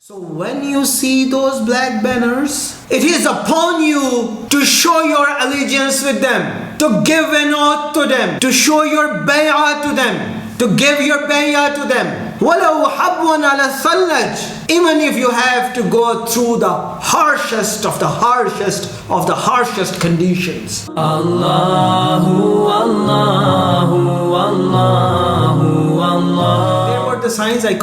So when you see those black banners, it is upon you to show your allegiance with them, to give an oath to them, to show your bay'ah to them, to give your bay'ah to them. وَلَوْ حَبْوًا عَلَى الثَّلَّجِ, even if you have to go through the harshest of the harshest conditions. Allahu, Allahu, Allahu, Allah. There were the signs I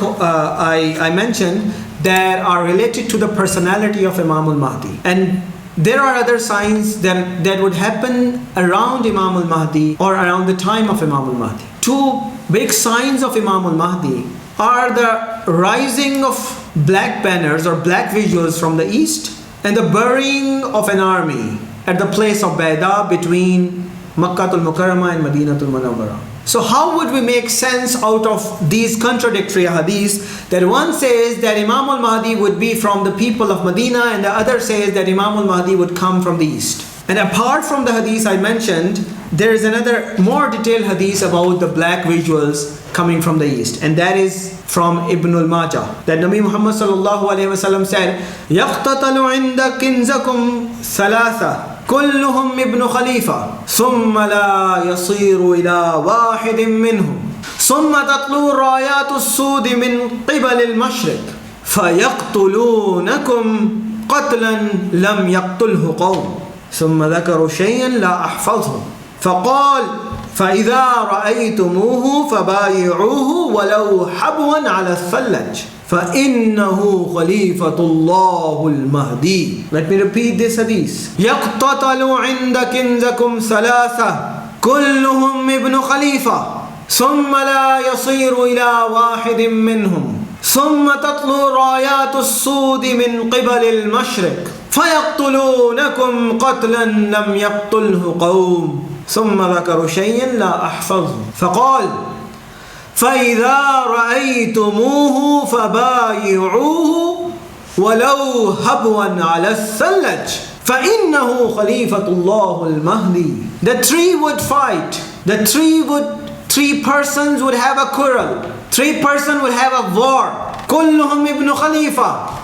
mentioned that are related to the personality of Imam Mahdi, and there are other signs that would happen around Imam Mahdi or around the time of Imam Mahdi. Two big signs of Imam Mahdi are the rising of black banners or black visuals from the east and the burying of an army at the place of Baida between Makkah al-Mukarramah and Medina al-Munawwarah. So how would we make sense out of these contradictory hadiths, that one says that Imam al-Mahdi would be from the people of Medina and the other says that Imam al-Mahdi would come from the east? And apart from the hadith I mentioned, there is another more detailed hadith about the black visuals coming from the east, and that is from Ibn al-Majah, that Nabi Muhammad sallallahu alayhi wasallam said, يَقْتَتَلُ عِنْدَ كِنْزَكُمْ ثَلَاثَةً كلهم ابن خليفة ثم لا يصير إلى واحد منهم ثم تطلو رايات السود من قبل المشرق فيقتلونكم قتلا لم يقتله قوم ثم ذكروا شيئا لا أحفظه فقال فإذا رأيتموه فبايعوه ولو حبوا على الثلج فَإِنَّهُ خَلِيفَةُ اللَّهُ الْمَهْدِي. Let me repeat this hadith. يَقْتَتَلُ عِنْدَ كِنْزَكُمْ ثَلَاثَةً كُلُّهُمْ ابْنُ خَلِيفَةٍ ثُمَّ لَا يَصِيرُ إِلَى وَاحِدٍ مِّنْهُمْ ثُمَّ تَطْلُو رَايَاتُ السُّودِ مِنْ قِبَلِ الْمَشْرِقِ فَيَقْتُلُونَكُمْ قَتْلًا لَمْ يَقْتُلْهُ قَوْمٌ ثُمَّ ذَكَرُوا شَيْئًا لَا أَحْفَظُهُ فَقَالَ فَإِذَا رَأَيْتُمُوهُ فَبَايِعُوهُ وَلَوْ هَبْوًا عَلَى الثَّلَّجِ فَإِنَّهُ خَلِيفَةُ اللَّهِ الْمَهْدِي. The three would fight. Three persons would have a quarrel. Three persons would have a war. كُلُّهُمْ ابْنُ خَلِيفَةٍ.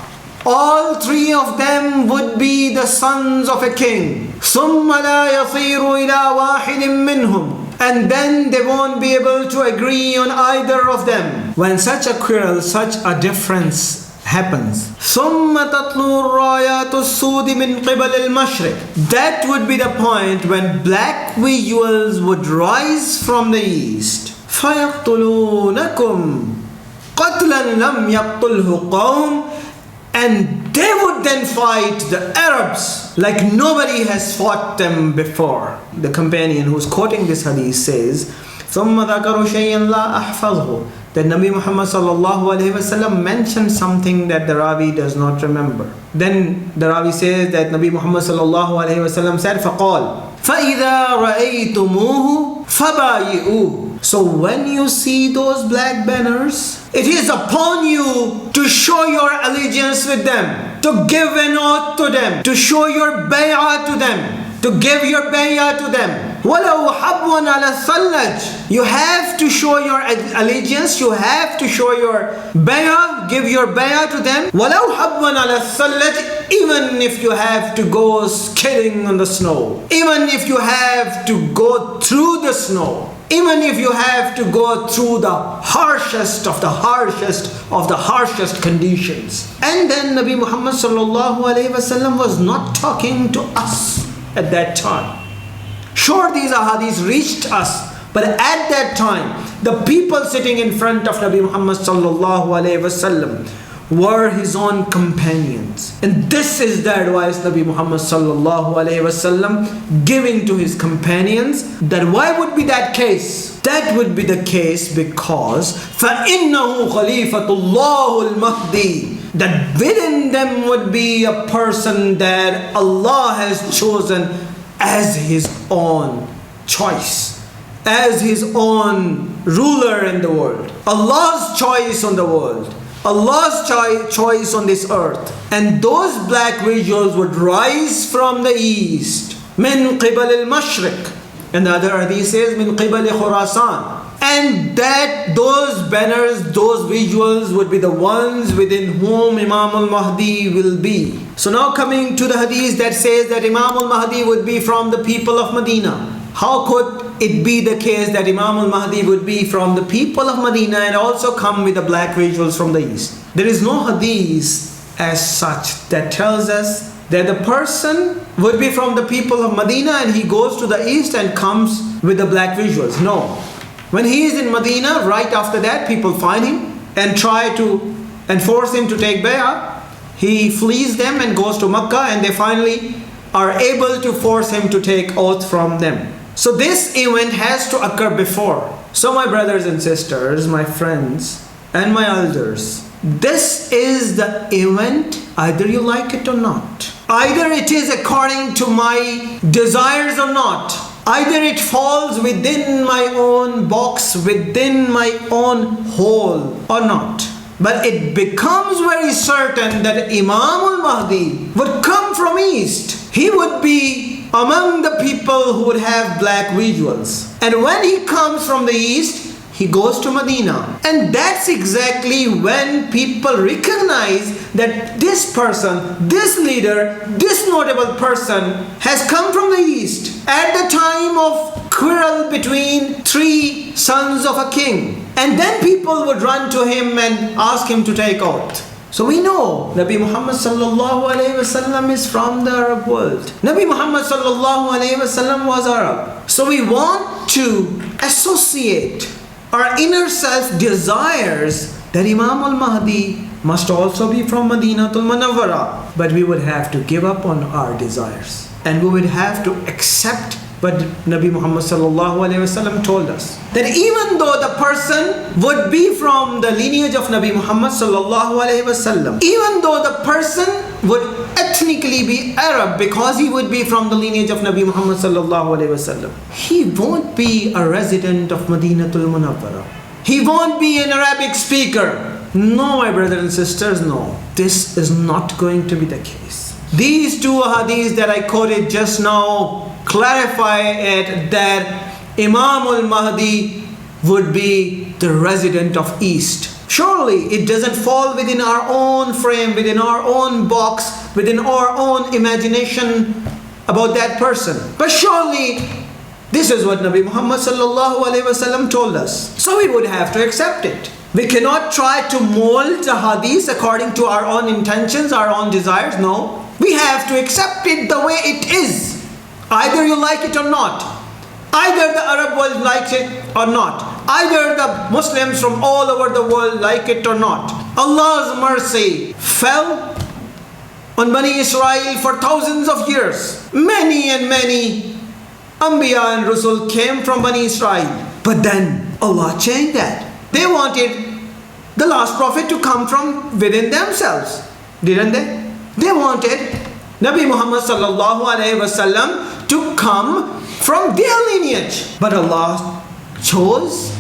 All three of them would be the sons of a king. ثُمَّ لَا يَصِيرُ إِلَى وَاحِدٍ مِّنْهُمْ. And then they won't be able to agree on either of them. When such a quarrel, such a difference happens, ثُمَّ تَطْلُو الرَّايَاتُ السُّودِ مِنْ قِبَلِ الْمَشْرِقِ. That would be the point when black visuals would rise from the east. فَيَقْتُلُونَكُمْ قَتْلًا لَمْ يَقْتُلْهُ قَوْمٌ. And they would then fight the Arabs like nobody has fought them before. The companion who's quoting this hadith says, ثُمَّ ذَكَرُوا شَيْئًا لَا أَحْفَظْهُ. That Nabi Muhammad sallallahu alayhi wasallam mentioned something that the Ravi does not remember. Then the Ravi says that Nabi Muhammad sallallahu alayhi wasallam said, فَقَالَ فَإِذَا رَأَيْتُمُوهُ فَبَايِئُوهُ. So when you see those black banners, it is upon you to show your allegiance with them, to give an oath to them, to show your bay'ah to them, to give your bay'ah to them. وَلَوْ حَبْوًا عَلَى الثَّلَّجِ. You have to show your allegiance, you have to show your bay'ah, give your bay'ah to them. وَلَوْ حَبْوًا عَلَى الثَّلَّجِ. Even if you have to go skidding on the snow, even if you have to go through the snow, even if you have to go through the harshest of the harshest conditions. And then Nabi Muhammad sallallahu alayhi wasallam was not talking to us at that time. Sure, these ahadiths reached us, but at that time, the people sitting in front of Nabi Muhammad sallallahu alayhi wasallam were his own companions. And this is the advice Nabi Muhammad sallallahu alayhi wasallam giving to his companions. That why would be that case? That would be the case because فَإِنَّهُ خَلِيفَةُ اللَّهُ الْمَهْدِي. That within them would be a person that Allah has chosen as his own choice, as his own ruler in the world. Allah's choice on the world, Allah's choice on this earth. And those black visuals would rise from the east. مِنْ قِبَلِ الْمَشْرِقِ. And the other hadith says, مِنْ قِبَلِ خُرَاسَانِ. And that those banners, those visuals would be the ones within whom Imam Al-Mahdi will be. So now coming to the hadith that says that Imam Al-Mahdi would be from the people of Medina. How could it be the case that Imam Al-Mahdi would be from the people of Medina and also come with the black visuals from the east? There is no hadith as such that tells us that the person would be from the people of Medina and he goes to the east and comes with the black visuals. No. When he is in Medina, right after that, people find him and try to force him to take bay'ah. He flees them and goes to Makkah, and they finally are able to force him to take oath from them. So this event has to occur before. So my brothers and sisters, my friends and my elders, this is the event, either you like it or not. Either it is according to my desires or not. Either it falls within my own box, within my own hole or not. But it becomes very certain that Imam Al-Mahdi would come from east. He would be among the people who would have black visuals. And when he comes from the east, he goes to Medina. And that's exactly when people recognize that this person, this leader, this notable person has come from the east at the time of quarrel between three sons of a king. And then people would run to him and ask him to take oath. So we know Nabi Muhammad sallallahu alayhi wasallam is from the Arab world. Nabi Muhammad sallallahu alayhi wasallam was Arab. So we want to associate our inner self desires that Imam Al-Mahdi must also be from Madinatul Munawwara. But we would have to give up on our desires. And we would have to accept what Nabi Muhammad sallallahu alaihi wasallam told us. That even though the person would be from the lineage of Nabi Muhammad sallallahu alaihi wasallam, even though the person would ethnically be Arab because he would be from the lineage of Nabi Muhammad sallallahu alaihi wasallam, he won't be a resident of Madinatul Munawwara. He won't be an Arabic speaker. No, my brothers and sisters, no. This is not going to be the case. These two hadiths that I quoted just now clarify it that Imam Al-Mahdi would be the resident of East. Surely it doesn't fall within our own frame, within our own box, within our own imagination about that person. But surely this is what Nabi Muhammad sallallahu alaihi wasallam told us. So we would have to accept it. We cannot try to mold the hadith according to our own intentions, our own desires. No. We have to accept it the way it is. Either you like it or not. Either the Arab world likes it or not. Either the Muslims from all over the world like it or not. Allah's mercy fell on Bani Israel for thousands of years. Many and many Anbiya and Rasul came from Bani Israel. But then Allah changed that. They wanted the last prophet to come from within themselves. Didn't they? They wanted Nabi Muhammad sallallahu alaihi wasallam to come from their lineage. But Allah chose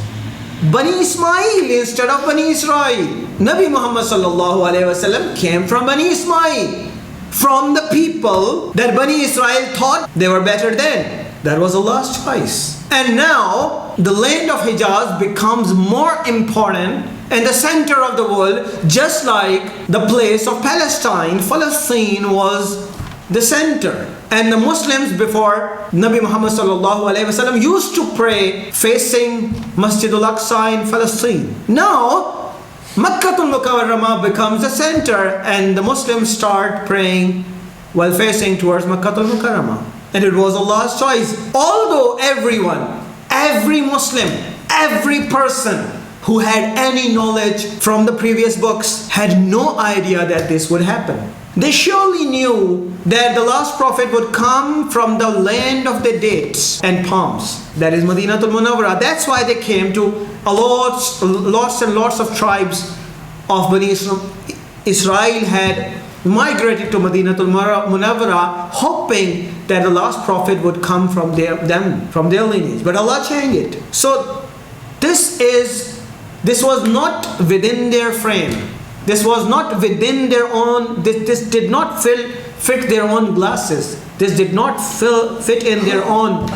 Bani Ismail instead of Bani Israel. Nabi Muhammad sallallahu alaihi wasallam came from Bani Ismail, from the people that Bani Israel thought they were better than. That was Allah's choice. And now the land of Hijaz becomes more important and the center of the world, just like the place of Palestine. Palestine was the center. And the Muslims before Nabi Muhammad sallallahu alaihi wasallam used to pray facing Masjid al-Aqsa in Palestine. Now Makkatul Mukarramah becomes the center and the Muslims start praying while facing towards Makkatul Mukarramah. And it was Allah's choice. Although everyone, every Muslim, every person who had any knowledge from the previous books had no idea that this would happen. They surely knew that the last prophet would come from the land of the dates and palms. That is Madinatul Munawwara. That's why they came to lots and lots of tribes of Bani Israel had migrated to Madinatul Munawwara, hoping that the last prophet would come from their lineage. But Allah changed it. So this was not within their frame. This was not within their own, this did not fit their own glasses. This did not fit in their own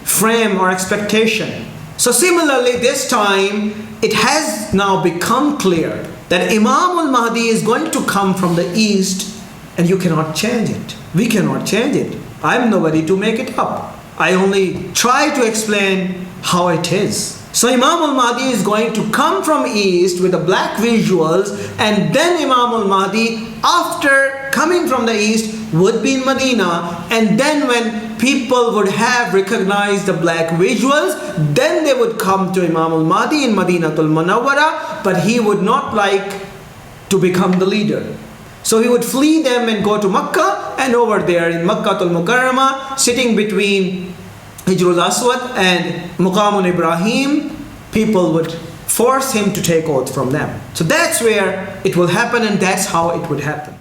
frame or expectation. So similarly, this time it has now become clear that Imam Al-Mahdi is going to come from the east, and you cannot change it. We cannot change it. I'm nobody to make it up. I only try to explain how it is. So Imam Al-Mahdi is going to come from east with the black visuals, and then Imam Al-Mahdi, after coming from the east, would be in Medina, and then when people would have recognized the black visuals, then they would come to Imam Al-Mahdi in Madinatul Munawwara, but he would not like to become the leader. So he would flee them and go to Makkah, and over there in Makkatul Mukarramah, sitting between Hijrul Aswad and Muqamun Ibrahim, people would force him to take oath from them. So that's where it will happen, and that's how it would happen.